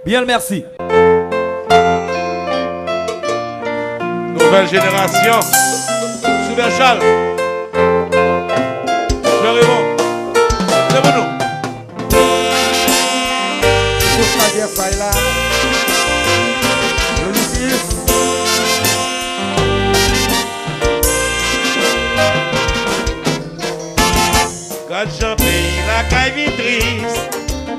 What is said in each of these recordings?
Bien, merci. Nouvelle génération. Soubert Charles. Le Raymond. Lève-nous. Pousse ma bière, ça est là. Le Lucas. Quand j'en paye la caille vitrice,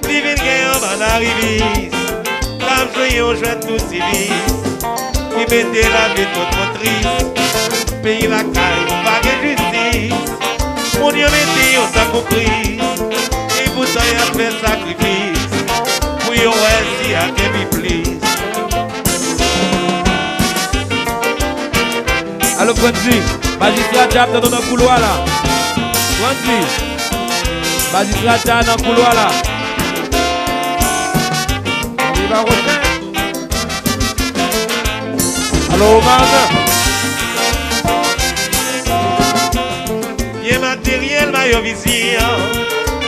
plus vite qu'un homme en arrivise. Comme je jouais tout civis, qui mettait la vie toute motrice. Pays la caille, pas de justice. Mon Dieu mettait au sac au prise. Et vous avez fait sacrifice. Pour y aussi à que me please. Allô, Franzi. Magistrat Jab dans le couloir là. Franzi. Magistrat Jab dans le couloir là. Il va refaire. Allô, Martin. Bien matériel, ma vision.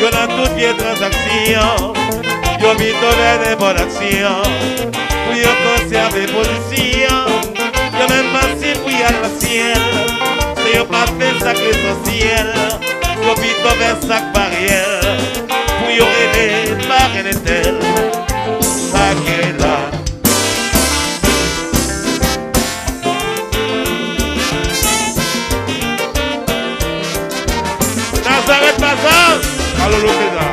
Yo dans toutes les transactions. Yo vite vers des bonnes actions. Pour y conserver position. Yo même passé pour y aller au ciel. C'est yo pas fait sac l'essentiel. Yo vite vers sac barrière. Pour y rêver par un étel. Sac est là. Nazareth Bazar. Allô, Lopeza.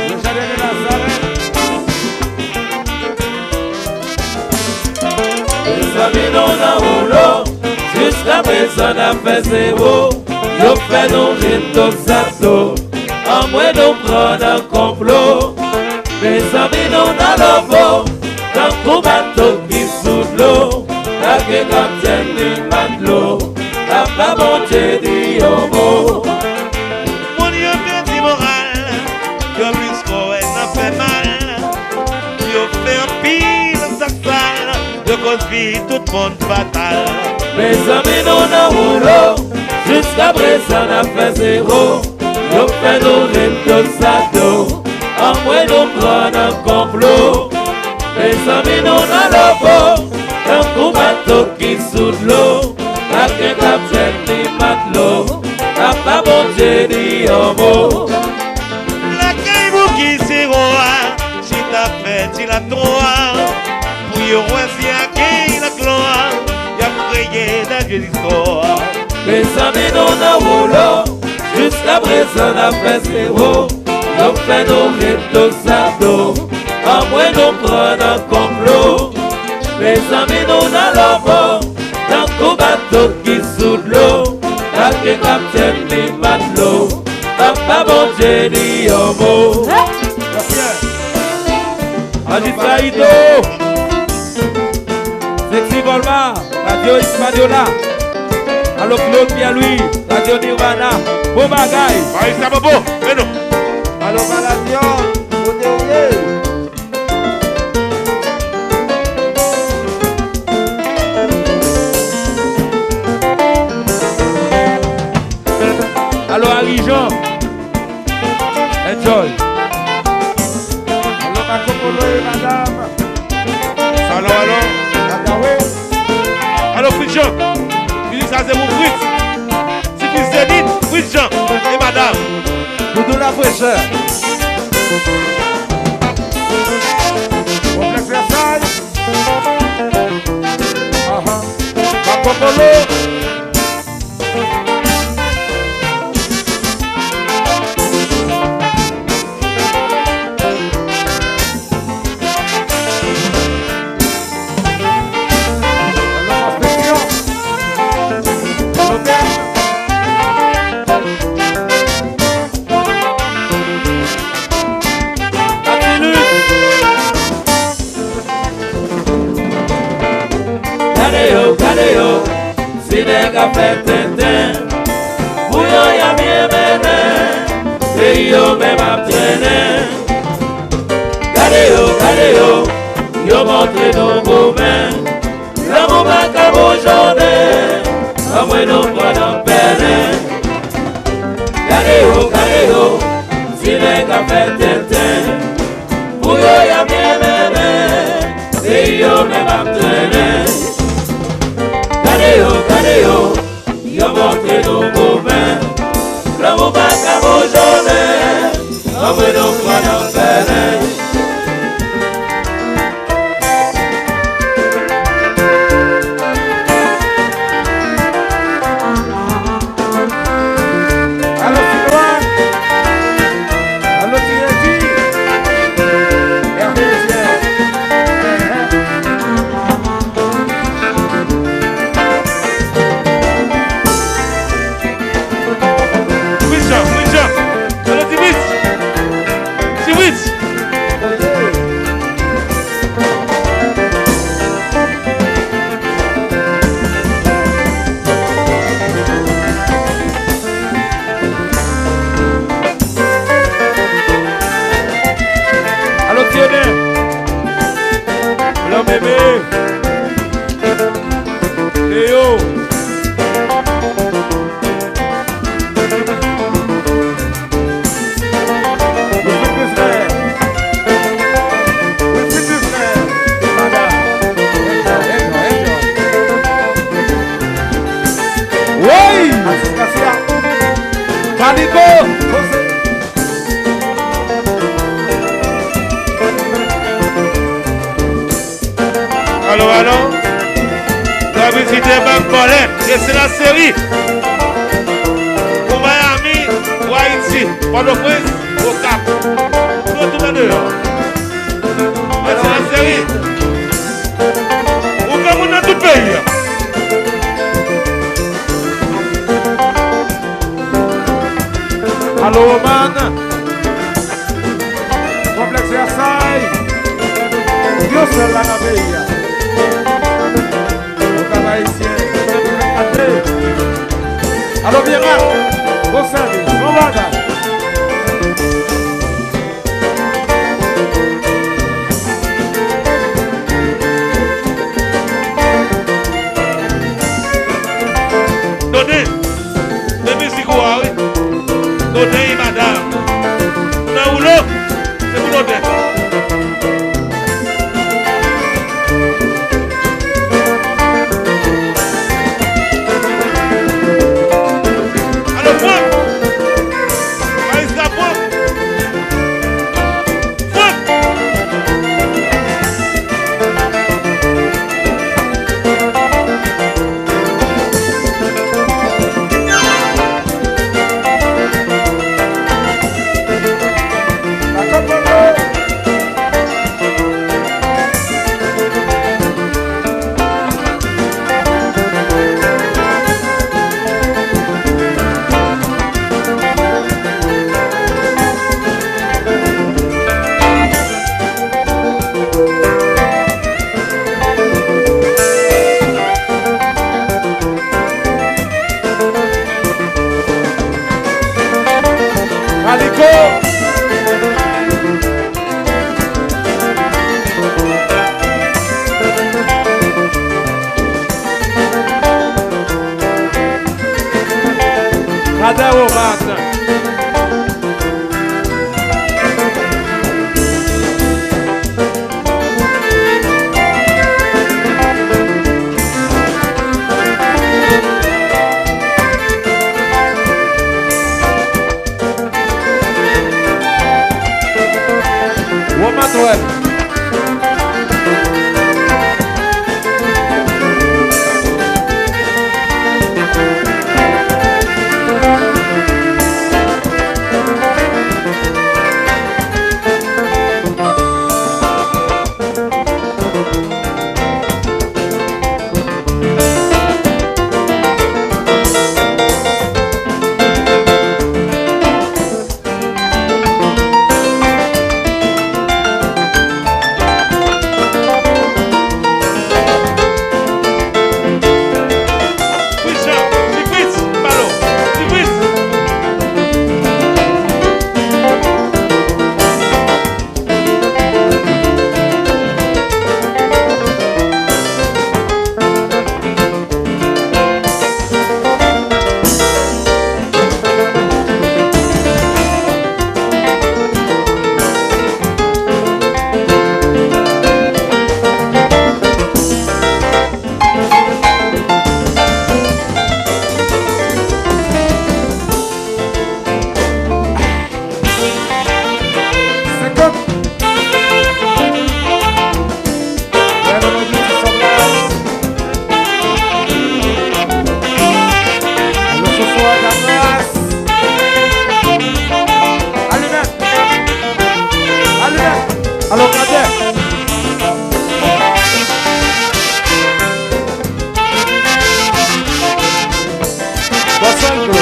Le jardin de Nazareth. Les amis non a rouleau. Jusqu'à présent on a fait zéro. Yo fait nos rimes sato. En moins nous prendre un complot. Les amis non a l'envoi. Dans tout bateau qui sous l'eau. La que capitaine du matelot. La pas bon Dieu dit homo. Mon Dieu perdu moral. Yo plus qu'on n'a fait mal. Yo fait un pile sac sale. De cause vie tout le monde fatal. Mes amis non a rouleau. Jusqu'à présent on a fait zéro. Yo fait nos rimes sato. En moins nous prendre un complot. Mes amis non a l'envoi. Dans tout bateau qui sous l'eau. La que capitaine du matelot. La pas bon Dieu dit homo. La caille qui c'est roi. Si t'as fait, si la droit. Pour y roiser à qui la gloire. Y'a prié dans Dieu l'histoire. Mes amis non a rouleau. Jusqu'à présent on a fait zéro. Nous fait nos rimes sato. En moins nous prendre un complot. Mes amis non a l'envoi. Dans tout bateau qui sous l'eau. La que capitaine du matelot. La pas bon Dieu dit homo. Magistrat Ido. Sexy Volma. Radio Hispaniola. Allo Claude Pierre-Louis. Radio Nirvana. Beau bagaille. Maïs Bobo, mais non. Allo Maladien. Odéouye. Allo Harry-Jean. Enjoy. Allo Makokolo et madame. Allô, allô. Nagawe. Allô, Fritz-Jean. Musique ça c'est mon Fritz. C'est fils d'Edith, Fritz-Jean et madame. Doudou la fraîcheur. Complexe Versailles. Makokolo. Kadeo, si nega fait tintin, bouillon y'a bien mené, et yo même à traîner. Kadeo, yo montre nos beaux mains, l'amour va qu'à vos journées, à moins nous prenons peine. Kadeo, si nega fait tintin, mais m'a traîné. Gardez-yo, yo montré nos mauvais. L'amour pas qu'à vos journées, envoyez nos croix dans le pèlerin. Allô, tu as visité Bancolette et c'est la série pour Miami, pour Haïti, Port-au-Prince, au Cap. Tout le monde dehors. Mais c'est la série. Pour que vous dans tout le pays. Allô, Oman. Complexe Versailles. Dieu seul là dans le pays. Allô, bien, bon service, bon bagage. Donnez, de musique, oui. Donnez, madame. Dans où l'eau, c'est pour donner. Cadê o massa? O Manuel. Alors, Cadet. Bonsoir, Claude.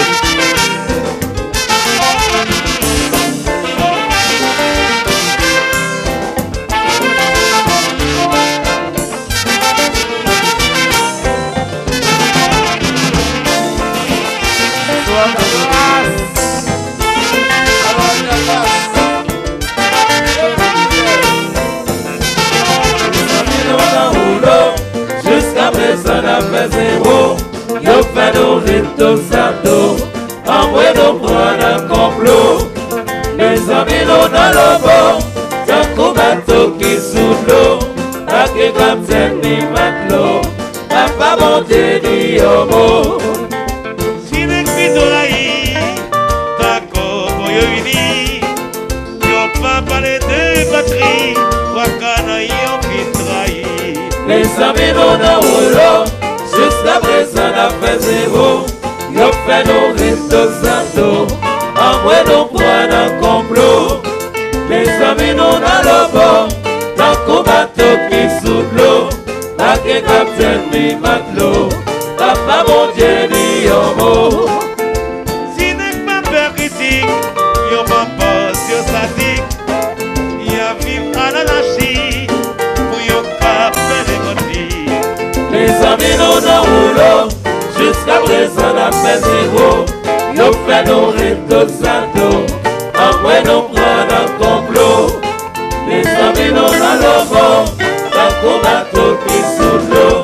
Jusqu'à présent, on a fait zéro. Yo fait nos ritos sato. En vrai, nous prenons un complot. Les amis, nous dans le bon. D'un coup, bateau qui sous l'eau. Pas que capitaine ni matelot. Papa, bon Dieu, ni homo. Si les cuisolaïs, d'accord, pour y venir. Yo pas parlé de batterie. Wakana, yo fin trahi. Les amis, nous dans le rouleau. Jusqu'à présent, on a fait zéro. Yo fait nos ritos sato. En vrai, nous prenons un complot. Les amis, nous dans le bon. D'un coup, bateau qui sous l'eau. Pas que capitaine ni matelot. Papa, mon Dieu, ni homo. Si n'est pas peur critique, yo pas boss, yo sadique. Y'a vivre à l'anarchie, pour yo pas faire les conneries. Les amis, nous dans le rouleau. Jusqu'à présent, on a fait zéro. Yo fait nos ritos sato. En vrai, nous prenons un complot. Les amis, nous dans le bon. D'un coup, bateau qui sous l'eau.